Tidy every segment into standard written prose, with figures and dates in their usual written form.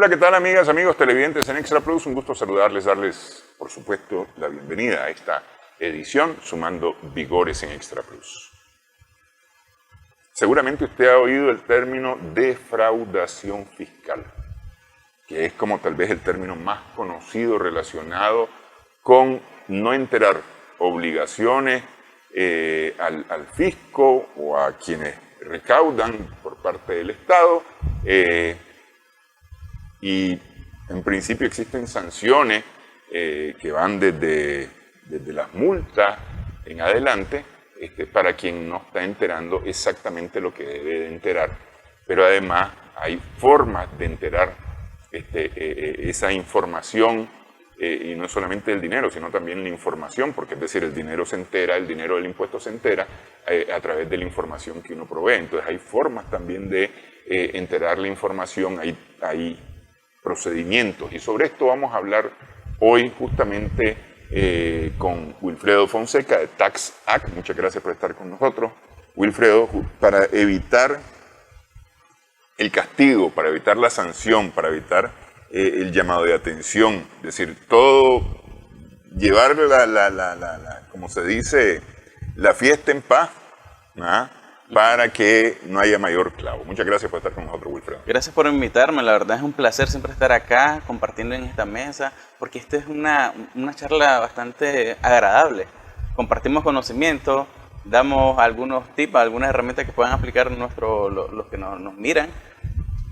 Hola, ¿qué tal amigas, amigos televidentes en Extra Plus? Un gusto saludarles, darles, por supuesto, la bienvenida a esta edición Sumando Vigores en Extra Plus. Seguramente usted ha oído el término defraudación fiscal, que es como tal vez el término más conocido relacionado con no enterar obligaciones al fisco o a quienes recaudan por parte del Estado. Y en principio existen sanciones que van desde las multas en adelante para quien no está enterando exactamente lo que debe de enterar. Pero además hay formas de enterar esa información, y no solamente el dinero, sino también la información, porque es decir, el dinero se entera, el dinero del impuesto se entera a través de la información que uno provee. Entonces hay formas también de enterar la información, hay procedimientos, y sobre esto vamos a hablar hoy justamente con Wilfredo Fonseca de TaxAct. Muchas gracias por estar con nosotros, Wilfredo, para evitar el castigo, para evitar la sanción, para evitar el llamado de atención, es decir, todo, llevar como se dice, la fiesta en paz, ¿ah?, para que no haya mayor clavo. Muchas gracias por estar con nosotros, Wilfredo. Gracias por invitarme, la verdad es un placer siempre estar acá compartiendo en esta mesa, porque esta es una charla bastante agradable. Compartimos conocimiento, damos algunos tips, algunas herramientas que puedan aplicar los que nos miran,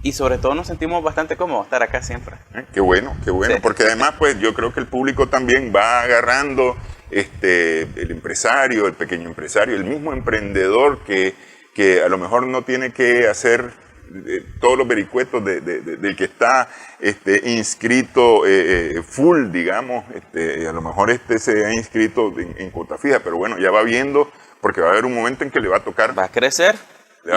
y sobre todo nos sentimos bastante cómodos estar acá siempre. Qué bueno, sí. Porque además pues yo creo que el público también va agarrando el empresario, el pequeño empresario, el mismo emprendedor que a lo mejor no tiene que hacer todos los vericuetos del que está inscrito full, digamos, a lo mejor se ha inscrito en cuota fija, pero bueno, ya va viendo, porque va a haber un momento en que le va a tocar. Va a crecer.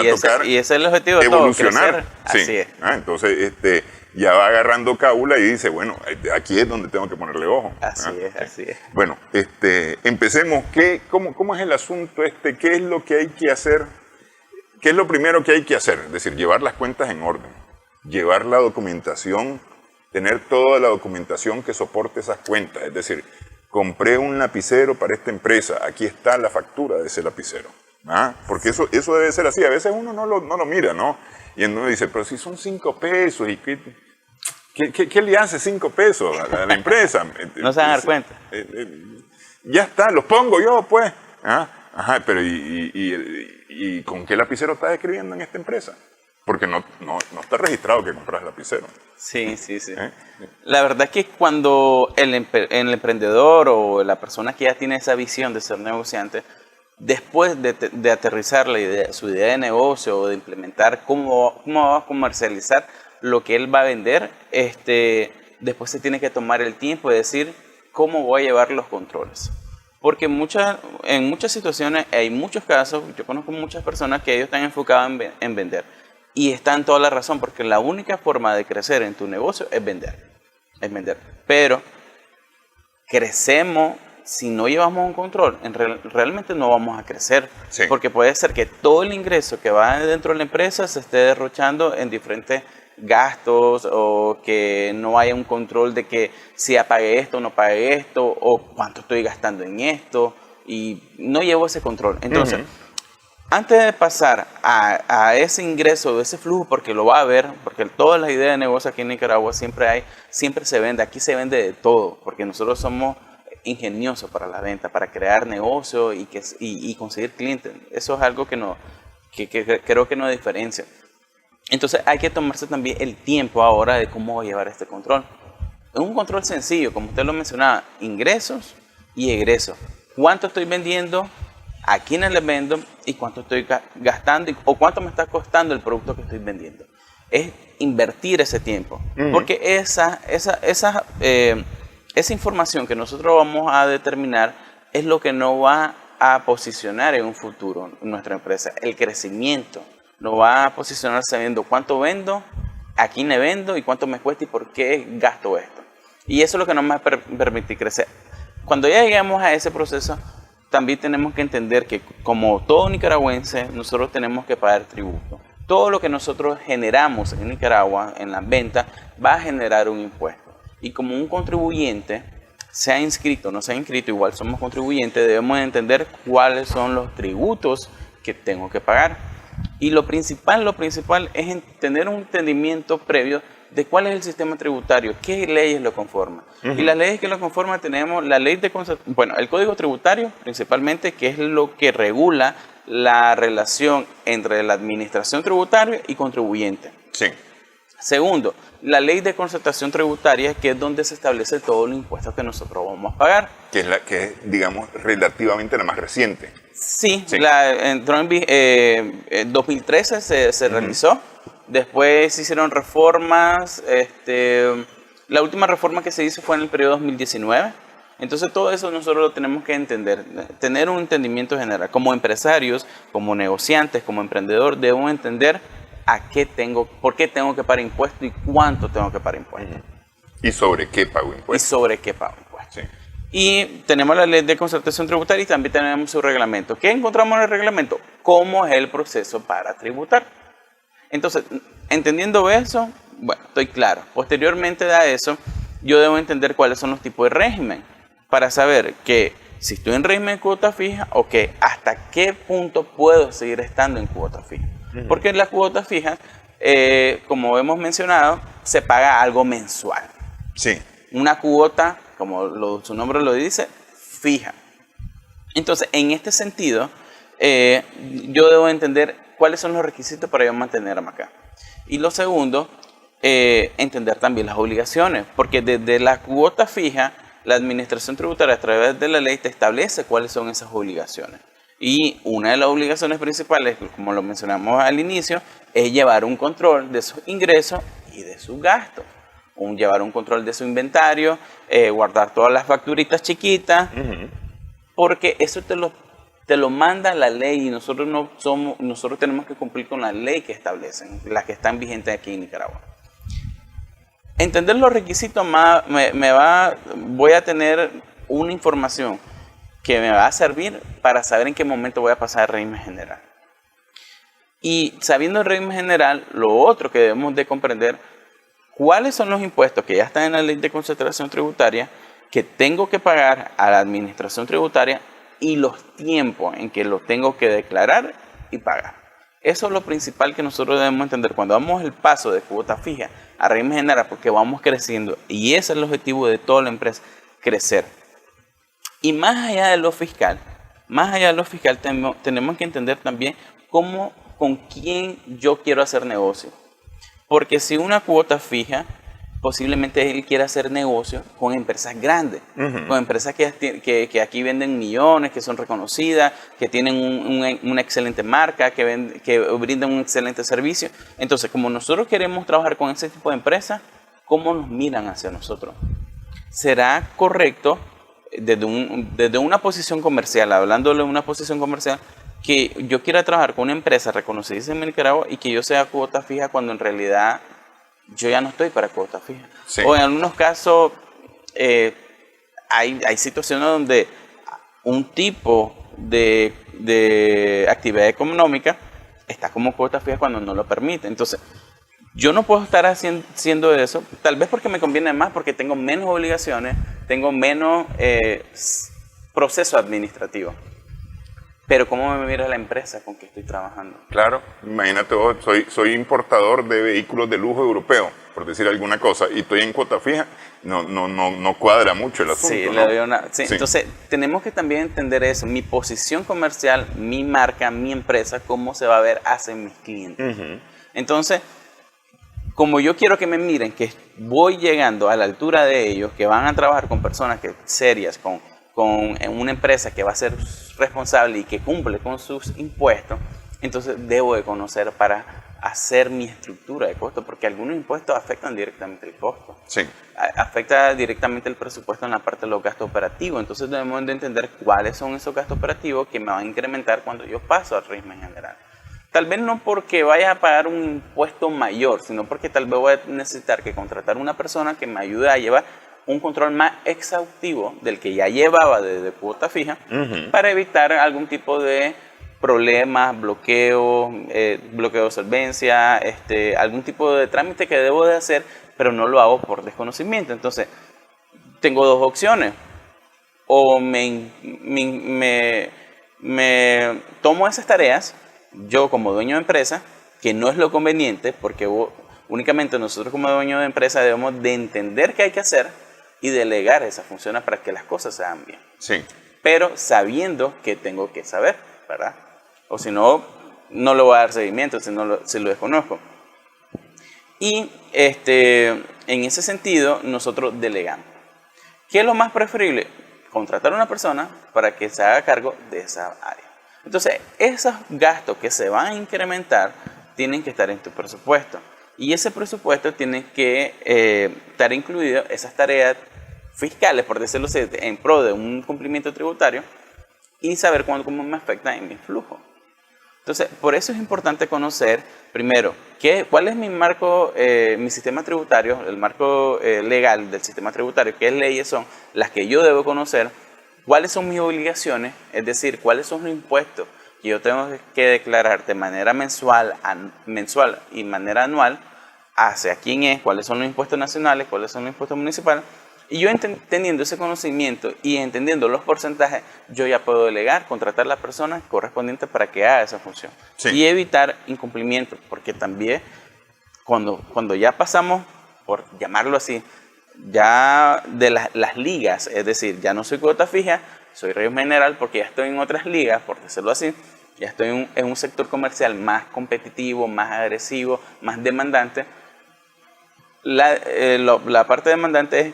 Y ese es el objetivo de evolucionar. Todo, crecer. Sí. Así es. Entonces ya va agarrando cábula y dice, bueno, aquí es donde tengo que ponerle ojo. Así es. Bueno, empecemos. ¿Cómo es el asunto ¿Qué es lo que hay que hacer? ¿Qué es lo primero que hay que hacer? Es decir, llevar las cuentas en orden, llevar la documentación, tener toda la documentación que soporte esas cuentas. Es decir, compré un lapicero para esta empresa, aquí está la factura de ese lapicero. Porque eso debe ser así. A veces uno no lo mira, ¿no? Y uno dice, pero si son 5 pesos, ¿y qué le hace 5 pesos a la empresa? No se van a dar cuenta. Ya está, los pongo yo, pues. Ajá, pero ¿y con qué lapicero estás escribiendo en esta empresa? Porque no está registrado que compras lapicero. Sí. La verdad es que cuando el emprendedor o la persona que ya tiene esa visión de ser negociante, después de aterrizar su idea de negocio o de implementar cómo va a comercializar lo que él va a vender, después se tiene que tomar el tiempo de decir cómo voy a llevar los controles. Porque en muchas situaciones, hay muchos casos, yo conozco muchas personas que ellos están enfocados en vender. Y está en toda la razón, porque la única forma de crecer en tu negocio es vender. Pero crecemos. Si no llevamos un control, realmente no vamos a crecer, sí. Porque puede ser que todo el ingreso que va dentro de la empresa se esté derrochando en diferentes gastos, o que no haya un control de que si apague esto o no pague esto, o cuánto estoy gastando en esto, y no llevo ese control. Entonces, antes de pasar a ese ingreso, ese flujo, porque lo va a haber, porque todas las ideas de negocio aquí en Nicaragua siempre se vende, aquí se vende de todo, porque nosotros somos ingenioso para la venta, para crear negocio y conseguir clientes. Eso es algo que creo que no diferencia. Entonces hay que tomarse también el tiempo ahora de cómo llevar este control. Es un control sencillo, como usted lo mencionaba, ingresos y egresos. ¿Cuánto estoy vendiendo? ¿A quiénes les vendo? ¿Y cuánto estoy gastando? ¿O cuánto me está costando el producto que estoy vendiendo? Es invertir ese tiempo. Porque esa información que nosotros vamos a determinar es lo que nos va a posicionar en un futuro nuestra empresa. El crecimiento nos va a posicionar sabiendo cuánto vendo, a quién le vendo y cuánto me cuesta y por qué gasto esto. Y eso es lo que nos va a permitir crecer. Cuando ya lleguemos a ese proceso, también tenemos que entender que como todo nicaragüense, nosotros tenemos que pagar tributo. todo lo que nosotros generamos en Nicaragua, en las ventas, va a generar un impuesto. Y como un contribuyente, sea inscrito o no sea inscrito, igual somos contribuyentes, debemos entender cuáles son los tributos que tengo que pagar. Y lo principal es tener un entendimiento previo de cuál es el sistema tributario, qué leyes lo conforman. Y las leyes que lo conforman tenemos la ley de el Código Tributario principalmente, que es lo que regula la relación entre la administración tributaria y contribuyente. Sí. Segundo, la ley de concertación tributaria, que es donde se establece todo el impuesto que nosotros vamos a pagar. Que es, digamos, relativamente la más reciente. Sí. Entró en 2013 se realizó. Después se hicieron reformas. La última reforma que se hizo fue en el periodo 2019. Entonces todo eso nosotros lo tenemos que entender, tener un entendimiento general. Como empresarios, como negociantes, como emprendedor, debemos entender por qué tengo que pagar impuestos y cuánto tengo que pagar impuestos. ¿Y sobre qué pago impuestos? Sí. Y tenemos la ley de concertación tributaria y también tenemos su reglamento. ¿Qué encontramos en el reglamento? ¿Cómo es el proceso para tributar? Entonces, entendiendo eso, bueno, estoy claro. Posteriormente a eso, yo debo entender cuáles son los tipos de régimen para saber que si estoy en régimen de cuota fija o que hasta qué punto puedo seguir estando en cuota fija. Porque en las cuotas fijas, como hemos mencionado, se paga algo mensual. Sí. Una cuota, como su nombre lo dice, fija. Entonces, en este sentido, yo debo entender cuáles son los requisitos para yo mantenerme acá. Y lo segundo, entender también las obligaciones, porque desde la cuota fija, la administración tributaria a través de la ley te establece cuáles son esas obligaciones. Y una de las obligaciones principales, como lo mencionamos al inicio, es llevar un control de sus ingresos y de sus gastos. Llevar un control de su inventario, guardar todas las facturitas chiquitas, porque eso te lo manda la ley y nosotros tenemos que cumplir con la ley que establecen, las que están vigentes aquí en Nicaragua. Entender los requisitos voy a tener una información que me va a servir para saber en qué momento voy a pasar al régimen general. Y sabiendo el régimen general, lo otro que debemos de comprender, cuáles son los impuestos que ya están en la ley de concertación tributaria que tengo que pagar a la administración tributaria y los tiempos en que lo tengo que declarar y pagar. Eso es lo principal que nosotros debemos entender cuando damos el paso de cuota fija a régimen general, porque vamos creciendo y ese es el objetivo de toda la empresa, crecer. Y más allá de lo fiscal, tenemos que entender también con quién yo quiero hacer negocio. Porque si una cuota fija, posiblemente él quiera hacer negocio con empresas grandes, con empresas que aquí venden millones, que son reconocidas, que tienen una excelente marca, que brindan un excelente servicio. Entonces, como nosotros queremos trabajar con ese tipo de empresas, ¿cómo nos miran hacia nosotros? ¿Será correcto desde una posición comercial, hablándole de una posición comercial, que yo quiera trabajar con una empresa reconocida en Nicaragua y que yo sea cuota fija cuando en realidad yo ya no estoy para cuota fija? Sí. O en algunos casos hay situaciones donde un tipo de actividad económica está como cuota fija cuando no lo permite. Entonces, yo no puedo estar haciendo eso, tal vez porque me conviene más, porque tengo menos obligaciones, tengo menos proceso administrativo. Pero ¿cómo me mira la empresa con que estoy trabajando? Claro, imagínate vos, soy importador de vehículos de lujo europeo, por decir alguna cosa, y estoy en cuota fija, no cuadra mucho el asunto. Sí, ¿no? Sí. Entonces, tenemos que también entender eso, mi posición comercial, mi marca, mi empresa, cómo se va a ver hacia mis clientes. Entonces, como yo quiero que me miren que voy llegando a la altura de ellos, que van a trabajar con personas serias, con una empresa que va a ser responsable y que cumple con sus impuestos, entonces debo de conocer para hacer mi estructura de costo, porque algunos impuestos afectan directamente el costo. Sí. Afecta directamente el presupuesto en la parte de los gastos operativos. Entonces debemos de entender cuáles son esos gastos operativos que me van a incrementar cuando yo paso al régimen general. Tal vez no porque vaya a pagar un impuesto mayor, sino porque tal vez voy a necesitar que contratar una persona que me ayude a llevar un control más exhaustivo del que ya llevaba desde cuota fija, para evitar algún tipo de problemas, bloqueo de solvencia, algún tipo de trámite que debo de hacer, pero no lo hago por desconocimiento. Entonces, tengo dos opciones. O me tomo esas tareas, yo como dueño de empresa, que no es lo conveniente, porque únicamente nosotros como dueño de empresa debemos de entender qué hay que hacer y delegar esas funciones para que las cosas se hagan bien. Sí. Pero sabiendo que tengo que saber, ¿verdad? O si no, no le voy a dar seguimiento si lo desconozco. Y en ese sentido, nosotros delegamos. ¿Qué es lo más preferible? Contratar a una persona para que se haga cargo de esa área. Entonces, esos gastos que se van a incrementar tienen que estar en tu presupuesto. Y ese presupuesto tiene que estar incluido esas tareas fiscales, por decirlo así, en pro de un cumplimiento tributario y saber cómo me afecta en mi flujo. Entonces, por eso es importante conocer, primero, cuál es mi marco, mi sistema tributario, el marco legal del sistema tributario, qué leyes son las que yo debo conocer, cuáles son mis obligaciones, es decir, cuáles son los impuestos que yo tengo que declarar de manera mensual y manera anual, hacia quién es, cuáles son los impuestos nacionales, cuáles son los impuestos municipales. Y yo teniendo ese conocimiento y entendiendo los porcentajes, yo ya puedo delegar, contratar a la persona correspondiente para que haga esa función. Sí. Y evitar incumplimientos, porque también cuando ya pasamos, por llamarlo así, ya de las ligas, es decir, ya no soy cuota fija, soy régimen general porque ya estoy en otras ligas, por decirlo así, ya estoy en un sector comercial más competitivo, más agresivo, más demandante. La parte demandante es,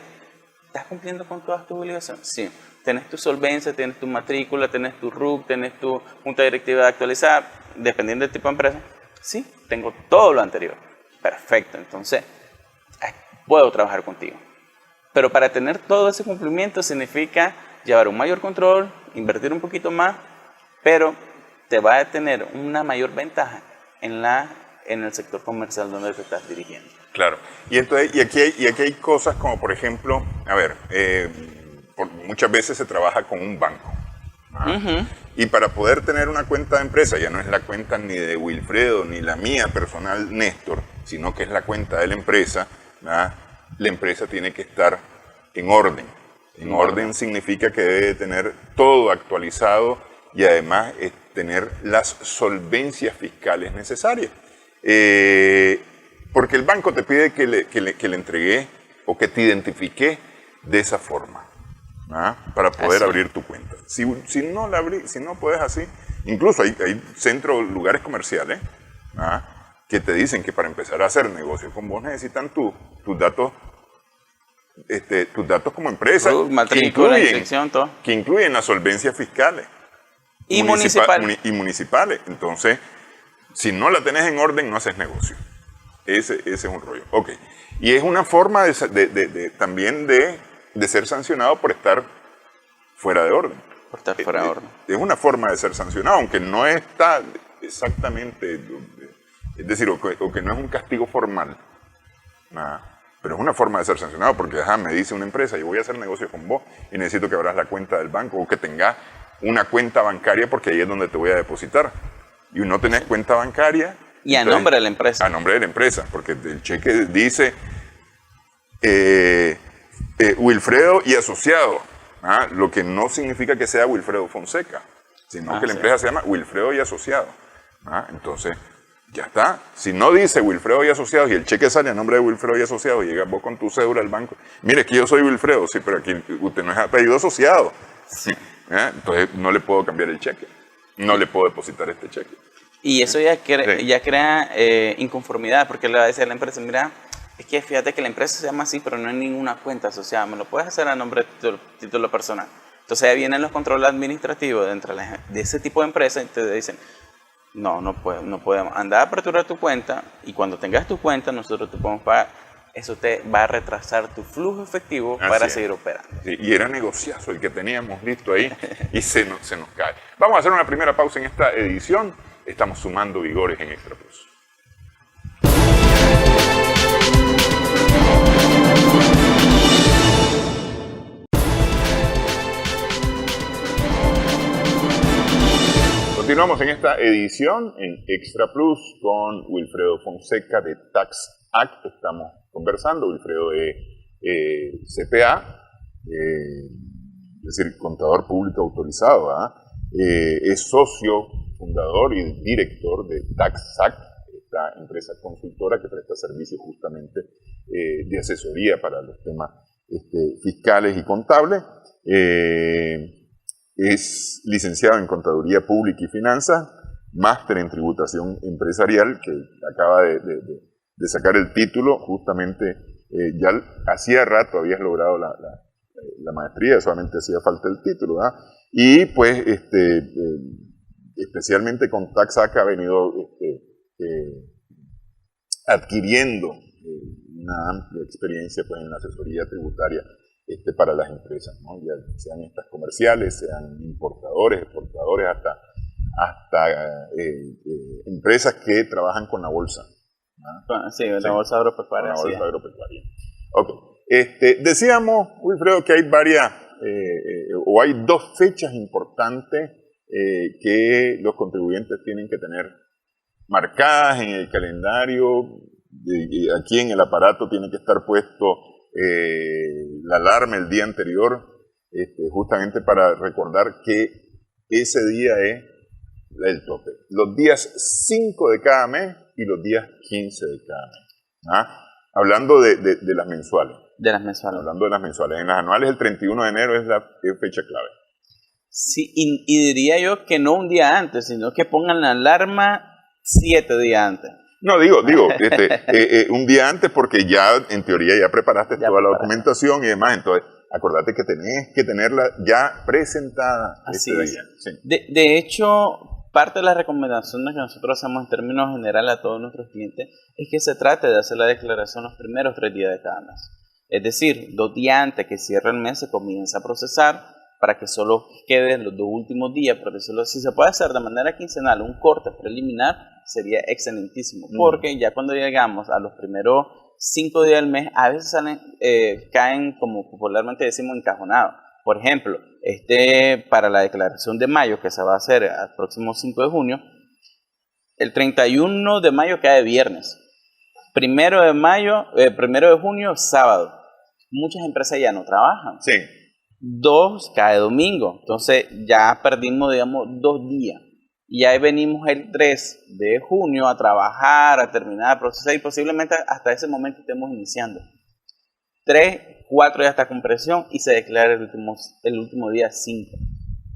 ¿estás cumpliendo con todas tus obligaciones? Sí. Tienes tu solvencia, tienes tu matrícula, tienes tu RUC, tienes tu junta directiva actualizada, dependiendo del tipo de empresa. Sí, tengo todo lo anterior. Perfecto, entonces puedo trabajar contigo. Pero para tener todo ese cumplimiento significa llevar un mayor control, invertir un poquito más, pero te va a tener una mayor ventaja en el sector comercial donde te estás dirigiendo. Claro. Y aquí hay cosas como, por ejemplo, a ver, muchas veces se trabaja con un banco. Uh-huh. Y para poder tener una cuenta de empresa, ya no es la cuenta ni de Wilfredo ni la mía personal, Néstor, sino que es la cuenta de la empresa, ¿verdad? La empresa tiene que estar en orden. En orden significa que debe tener todo actualizado y además tener las solvencias fiscales necesarias. Porque el banco te pide que le entregue o que te identifique de esa forma, ¿ah? Para poder abrir tu cuenta. Si no puedes así, incluso hay lugares comerciales, ¿ah? Que te dicen que para empezar a hacer negocios con vos necesitan tus datos como empresa, que incluyen las solvencias fiscales y municipales. Entonces, si no la tenés en orden, no haces negocio. Ese es un rollo. Ok. Y es una forma también de ser sancionado por estar fuera de orden. Por estar fuera de orden. Es una forma de ser sancionado, aunque no está exactamente, es decir, o que no es un castigo formal. Nada. Pero es una forma de ser sancionado porque me dice una empresa, yo voy a hacer negocio con vos y necesito que abras la cuenta del banco o que tengas una cuenta bancaria porque ahí es donde te voy a depositar. Y no tenés cuenta bancaria. Y a nombre de la empresa. A nombre de la empresa, porque el cheque dice Wilfredo y asociado, lo que no significa que sea Wilfredo Fonseca, sino que la empresa se llama Wilfredo y asociado. Entonces, ya está. Si no dice Wilfredo y asociados y el cheque sale a nombre de Wilfredo y asociados y llegas vos con tu cédula al banco, mire, que yo soy Wilfredo, sí, pero aquí usted no es apellido asociado. Sí. Entonces, no le puedo cambiar el cheque, no le puedo depositar este cheque. Y eso ya crea inconformidad, porque le va a decir a la empresa, mira, es que fíjate que la empresa se llama así, pero no hay ninguna cuenta asociada, me lo puedes hacer a nombre de título personal. Entonces ahí vienen los controles administrativos de ese tipo de empresas y te dicen, no podemos, anda a aperturar tu cuenta y cuando tengas tu cuenta nosotros te podemos pagar. Eso te va a retrasar tu flujo efectivo para seguir operando. Sí, y era negociazo el que teníamos listo ahí y se nos cae. Vamos a hacer una primera pausa en esta edición. Estamos sumando vigores en Extra Plus. continuamos en esta edición en Extra Plus con Wilfredo Fonseca de TaxAct. Estamos conversando, Wilfredo de CPA, es decir, contador público autorizado, es socio, fundador y director de TaxAct, esta empresa consultora que presta servicios justamente de asesoría para los temas fiscales y contables. Es licenciado en Contaduría Pública y Finanzas, máster en Tributación Empresarial, que acaba de sacar el título, justamente ya hacía rato habías logrado la maestría, solamente hacía falta el título, ¿verdad? Y pues especialmente con TaxAct ha venido adquiriendo una amplia experiencia pues, en la asesoría tributaria para las empresas, ¿no? Ya sean estas comerciales, sean importadores, exportadores, hasta empresas que trabajan con la bolsa. ¿No? Sí, la bolsa agropecuaria. Con la bolsa agropecuaria. Okay. Decíamos, Wilfredo, que hay varias, o hay dos fechas importantes que los contribuyentes tienen que tener marcadas en el calendario. Aquí en el aparato tiene que estar puesto la alarma el día anterior, justamente para recordar que ese día es el tope. Los días 5 de cada mes y los días 15 de cada mes. Hablando de las mensuales. De las mensuales. Hablando de las mensuales. En las anuales el 31 de enero es la fecha clave. Sí, y diría yo que no un día antes, sino que pongan la alarma 7 días antes. No, digo, un día antes porque ya, en teoría, ya preparaste toda la documentación y demás, entonces, acordate que tenés que tenerla ya presentada Así este es. día. Sí. De hecho, parte de las recomendaciones que nosotros hacemos en términos generales a todos nuestros clientes es que se trate de hacer la declaración los primeros 3 días de cada mes. Es decir, 2 días antes que cierre el mes se comienza a procesar para que solo queden los 2 últimos días, por decirlo así. Si se puede hacer de manera quincenal un corte preliminar, sería excelentísimo, porque ya cuando llegamos a los primeros 5 días del mes, a veces caen, como popularmente decimos, encajonados. Por ejemplo, para la declaración de mayo, que se va a hacer el próximo 5 de junio, el 31 de mayo cae viernes, 1 de junio, sábado. Muchas empresas ya no trabajan. Sí. 2 cae domingo, entonces ya perdimos, digamos, 2 días. Y ahí venimos el 3 de junio a trabajar, a terminar el proceso y posiblemente hasta ese momento estemos iniciando. 3, 4 ya está con presión y se declara el último día 5.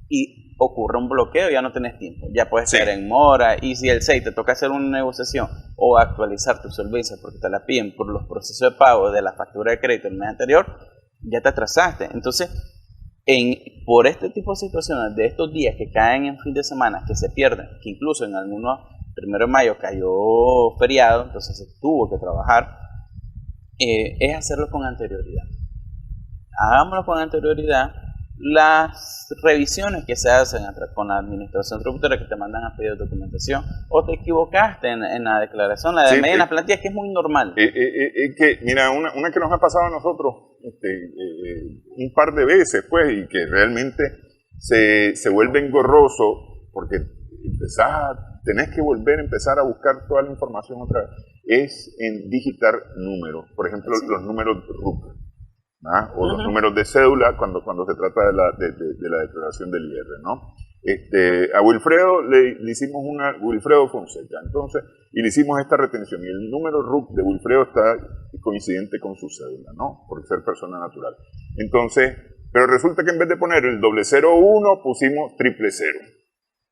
Y ocurre un bloqueo, ya no tenés tiempo, ya puedes caer en mora. Y si el 6 te toca hacer una negociación o actualizar tu solvencia porque te la piden por los procesos de pago de la factura de crédito del mes anterior, ya te atrasaste. Entonces, por este tipo de situaciones, de estos días que caen en fin de semana, que se pierden, que incluso en algunos 1 de mayo cayó feriado, entonces se tuvo que trabajar, es hacerlo con anterioridad. Hagámoslo con anterioridad. Las revisiones que se hacen con la administración tributaria, que te mandan a pedir documentación, o te equivocaste en la declaración, la de media en la plantilla, que es muy normal. Que, mira, una que nos ha pasado a nosotros un par de veces, pues, y que realmente se vuelve engorroso, porque tenés que volver a empezar a buscar toda la información otra vez, es en digitar números, por ejemplo, los números RUC. O los números de cédula cuando se trata de la declaración del IR, ¿no? A Wilfredo le hicimos Wilfredo Fonseca, entonces, y le hicimos esta retención, y el número RUC de Wilfredo está coincidente con su cédula, ¿no? Por ser persona natural. Entonces, pero resulta que en vez de poner el 001, pusimos 000.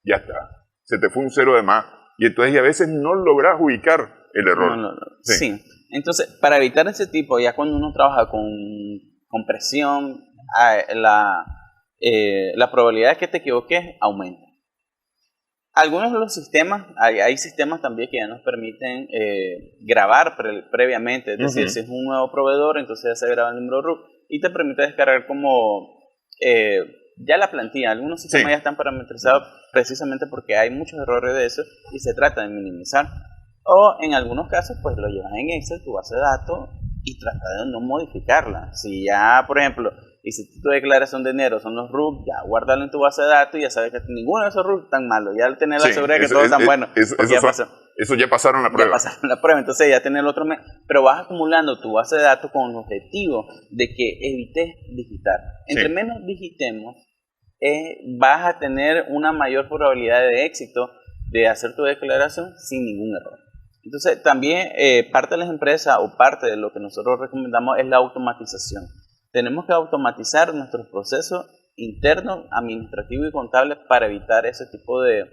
Ya está. Se te fue un 0 de más. Y entonces, a veces no logras ubicar el error. No. Sí. Entonces, para evitar ese tipo, ya cuando uno trabaja con presión, la probabilidad de que te equivoques aumenta. Algunos de los sistemas, hay sistemas también que ya nos permiten grabar previamente, es decir, si es un nuevo proveedor, entonces ya se graba el número RUC y te permite descargar como ya la plantilla. Algunos sistemas ya están parametrizados precisamente porque hay muchos errores de eso y se trata de minimizar. O en algunos casos, pues lo llevas en Excel, tu base de datos, y trata de no modificarla. Si ya, por ejemplo, y si tu declaración de enero son los RUC, ya guárdalo en tu base de datos y ya sabes que ninguno de esos RUC es tan malo, ya al tener la seguridad que todos están buenos. Eso ya pasaron la prueba. Ya pasaron la prueba, entonces ya tener el otro mes, pero vas acumulando tu base de datos con el objetivo de que evites digitar. Entre menos digitemos, vas a tener una mayor probabilidad de éxito de hacer tu declaración sin ningún error. Entonces, también parte de las empresas o parte de lo que nosotros recomendamos es la automatización. Tenemos que automatizar nuestros procesos internos, administrativos y contables para evitar ese tipo de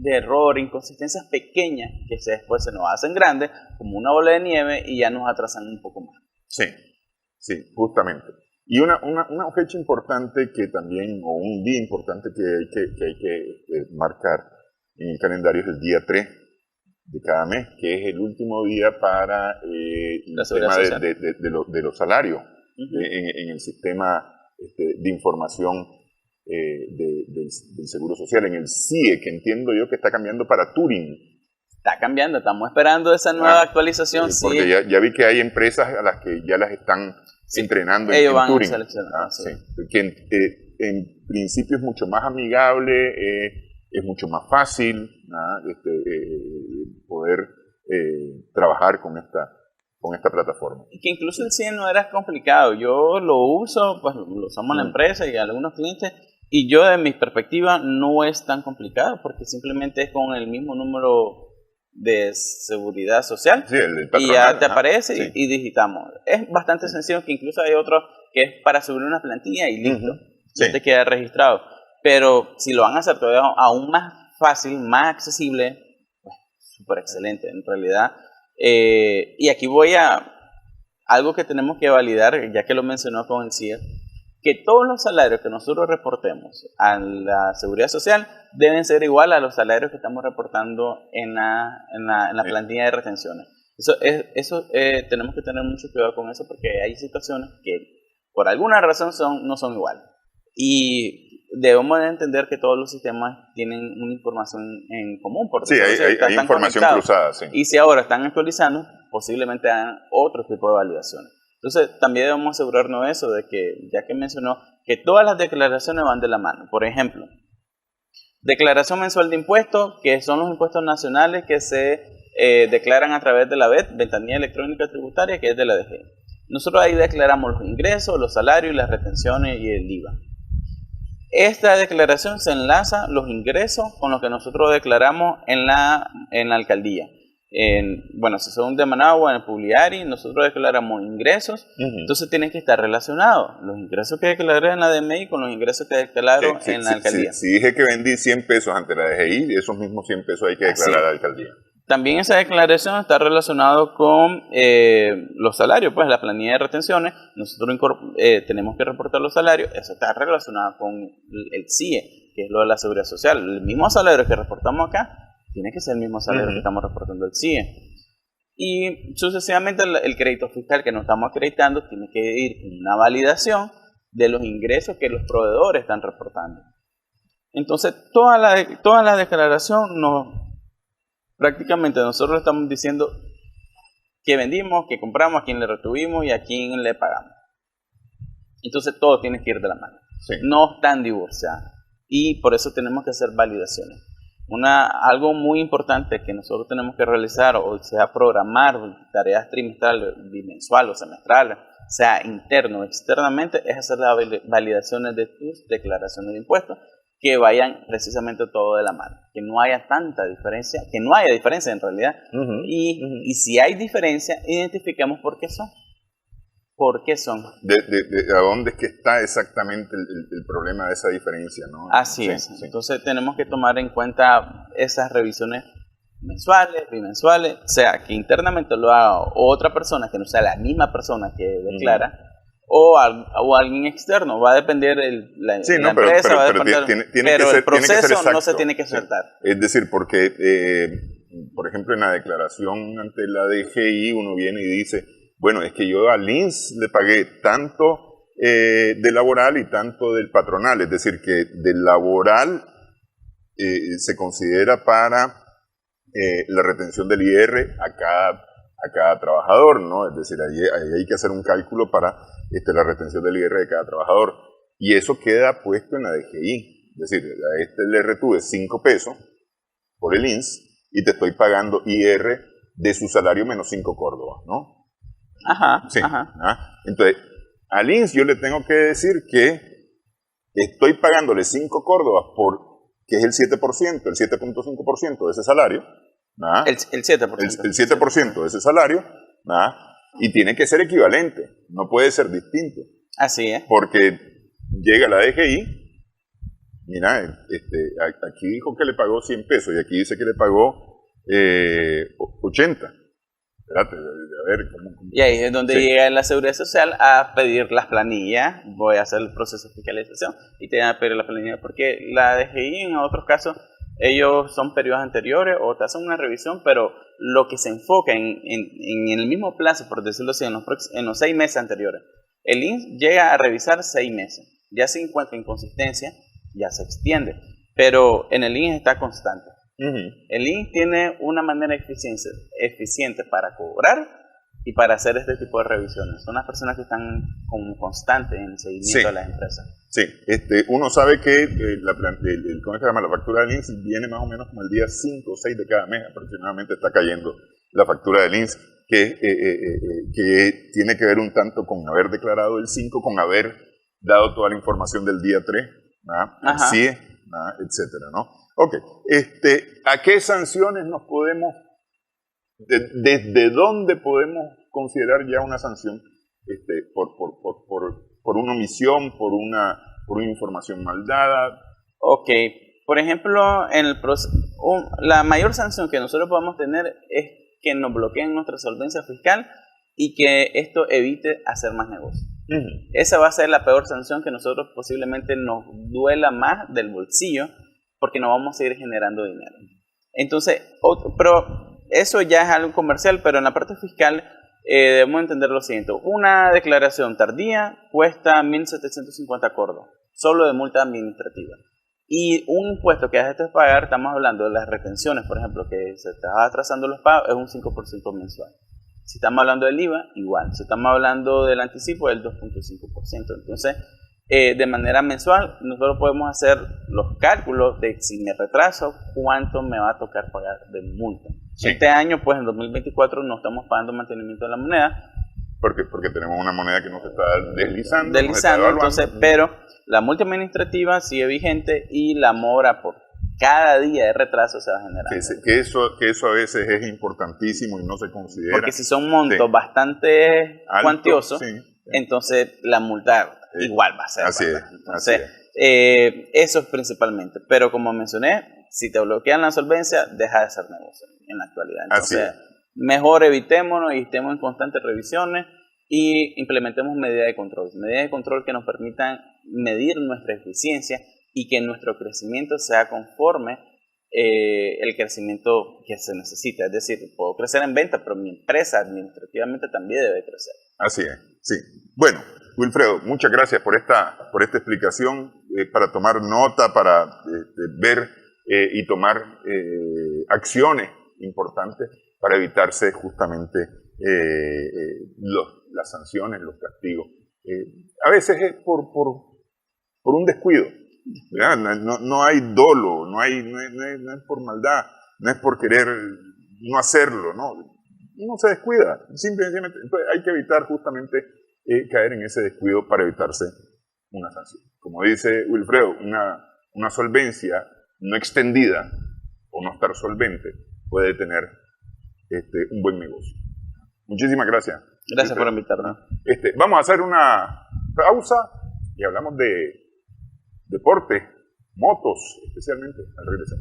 error, inconsistencias pequeñas que después se nos hacen grandes, como una bola de nieve, y ya nos atrasan un poco más. Sí, justamente. Y una fecha importante que también, o un día importante que hay que marcar en el calendario es el día 3 de cada mes, que es el último día para el tema de los salarios en el sistema de información del Seguro Social, en el CIE, que entiendo yo que está cambiando para Turing. Está cambiando, estamos esperando esa nueva actualización. Porque ya vi que hay empresas a las que ya las están entrenando en Turing. Que en principio es mucho más amigable, es mucho más fácil poder trabajar con esta plataforma. Y que incluso el CIE no era complicado. Yo lo uso, pues lo usamos en la empresa y algunos clientes, y yo de mi perspectiva no es tan complicado porque simplemente es con el mismo número de seguridad social y ya te aparece y digitamos. Es bastante sencillo, que incluso hay otro que es para subir una plantilla y listo, ya te queda registrado. Pero si lo van a hacer todavía aún más fácil, más accesible, pues súper excelente en realidad. Y aquí voy a algo que tenemos que validar, ya que lo mencionó con el CIE, que todos los salarios que nosotros reportemos a la Seguridad Social deben ser igual a los salarios que estamos reportando en la plantilla de retenciones. Eso tenemos que tener mucho cuidado con eso, porque hay situaciones que por alguna razón no son iguales. Y debemos entender que todos los sistemas tienen una información en común. Porque hay información cruzada. Y si ahora están actualizando, posiblemente hagan otro tipo de validaciones. Entonces, también debemos asegurarnos de eso, de que, ya que mencionó, que todas las declaraciones van de la mano. Por ejemplo, declaración mensual de impuestos, que son los impuestos nacionales que se declaran a través de la VET, Ventanilla Electrónica Tributaria, que es de la DGI. Nosotros ahí declaramos los ingresos, los salarios, las retenciones y el IVA. Esta declaración se enlaza los ingresos con los que nosotros declaramos en la alcaldía. Si son de Managua, en el Publiari, nosotros declaramos ingresos, entonces tienen que estar relacionados los ingresos que declaré en la DMI con los ingresos que declaro en la alcaldía. Si dije que vendí 100 pesos ante la DGI, esos mismos 100 pesos hay que declarar a la alcaldía. También esa declaración está relacionada con los salarios, pues la planilla de retenciones, nosotros tenemos que reportar los salarios, eso está relacionado con el CIE, que es lo de la Seguridad Social. El mismo salario que reportamos acá tiene que ser el mismo salario que estamos reportando el CIE. Y sucesivamente el crédito fiscal que nos estamos acreditando tiene que ir con una validación de los ingresos que los proveedores están reportando. Entonces, toda la declaración prácticamente nosotros le estamos diciendo que vendimos, que compramos, a quién le retuvimos y a quién le pagamos. Entonces, todo tiene que ir de la mano. No están divorciados. Y por eso tenemos que hacer validaciones. Algo muy importante que nosotros tenemos que realizar, o sea, programar tareas trimestrales, bimensuales o semestrales, sea interno o externamente, es hacer las validaciones de tus declaraciones de impuestos, que vayan precisamente todo de la mano, que no haya tanta diferencia, que no haya diferencia en realidad, y si hay diferencia, identifiquemos por qué son. ¿Por qué son? ¿A dónde es que está exactamente el problema de esa diferencia, ¿no? Así es. Entonces tenemos que tomar en cuenta esas revisiones mensuales, bimensuales, o sea, que internamente lo haga otra persona, que no sea la misma persona que declara, o alguien externo. Va a depender la empresa, va a depender, pero el proceso no se tiene que saltar. Es decir, porque, por ejemplo, en la declaración ante la DGI uno viene y dice, bueno, es que yo al INSS le pagué tanto de laboral y tanto del patronal, es decir, que del laboral se considera para la retención del IR a cada a cada trabajador, ¿no? Es decir, ahí hay que hacer un cálculo para la retención del IR de cada trabajador. Y eso queda puesto en la DGI. Es decir, a le retuve 5 pesos por el INS y te estoy pagando IR de su salario menos 5 córdobas, ¿no? Ajá, sí. Ajá. Entonces, al INS yo le tengo que decir que estoy pagándole 5 córdobas que es el 7%, el 7.5% de ese salario. El 7%. El 7% de ese salario, y tiene que ser equivalente, no puede ser distinto. Así es. Porque llega la DGI, mira, aquí dijo que le pagó 100 pesos y aquí dice que le pagó 80. Espérate, a ver cómo. Y ahí es donde llega la Seguridad Social a pedir las planillas. Voy a hacer el proceso de fiscalización y te van a pedir la planilla, porque la DGI en otros casos, ellos son periodos anteriores o te hacen una revisión, pero lo que se enfoca en el mismo plazo, por decirlo así, en los 6 meses anteriores. El INS llega a revisar 6 meses. Ya se encuentra inconsistencia, ya se extiende. Pero en el INS está constante. El INS tiene una manera eficiente para cobrar y para hacer este tipo de revisiones. Son las personas que están como constantes en el seguimiento de las empresas. Sí, uno sabe que ¿cómo se llama? La factura del INS viene más o menos como el día 5 o 6 de cada mes aproximadamente está cayendo la factura del INS, que tiene que ver un tanto con haber declarado el 5, con haber dado toda la información del día 3, así es, etcétera, ¿no? Ok, ¿a qué sanciones nos podemos, desde dónde podemos considerar ya una sanción por una omisión, por una información mal dada? Ok, por ejemplo, la mayor sanción que nosotros podemos tener es que nos bloqueen nuestra solvencia fiscal y que esto evite hacer más negocio. Esa va a ser la peor sanción, que nosotros posiblemente nos duela más del bolsillo, porque no vamos a seguir generando dinero. Entonces, pero eso ya es algo comercial, pero en la parte fiscal debemos entender lo siguiente. Una declaración tardía cuesta 1.750 córdobas, solo de multa administrativa. Y un impuesto que dejaste de pagar, estamos hablando de las retenciones, por ejemplo, que se está atrasando los pagos, es un 5% mensual. Si estamos hablando del IVA, igual. Si estamos hablando del anticipo, es el 2.5%. Entonces, de manera mensual, nosotros podemos hacer los cálculos de si me retraso, cuánto me va a tocar pagar de multa. Sí. Este año, pues en 2024, no estamos pagando mantenimiento de la moneda. Porque tenemos una moneda que nos está deslizando. Entonces, pero la multa administrativa sigue vigente y la mora por cada día de retraso se va a generar. Que eso a veces es importantísimo y no se considera. Porque si son montos bastante cuantiosos, entonces la multa igual va a ser. Así es. Entonces, eso es principalmente. Pero como mencioné, si te bloquean la solvencia, deja de ser negocio en la actualidad. Entonces, mejor evitémonos y estemos en constantes revisiones y implementemos medidas de control. Medidas de control que nos permitan medir nuestra eficiencia y que nuestro crecimiento sea conforme el crecimiento que se necesita. Es decir, puedo crecer en venta, pero mi empresa administrativamente también debe crecer. Así es, sí. Bueno, Wilfredo, muchas gracias por esta explicación, para tomar nota, para ver y tomar acciones importantes para evitarse justamente las sanciones, los castigos. A veces es por un descuido. No hay dolo, no es por maldad, no es por querer no hacerlo, ¿no? Uno se descuida, simplemente. Entonces hay que evitar justamente caer en ese descuido para evitarse una sanción. Como dice Wilfredo, una solvencia no extendida o no estar solvente puede tener un buen negocio. Muchísimas gracias. Gracias por invitarnos. Vamos a hacer una pausa y hablamos de deporte, motos especialmente, al regresar.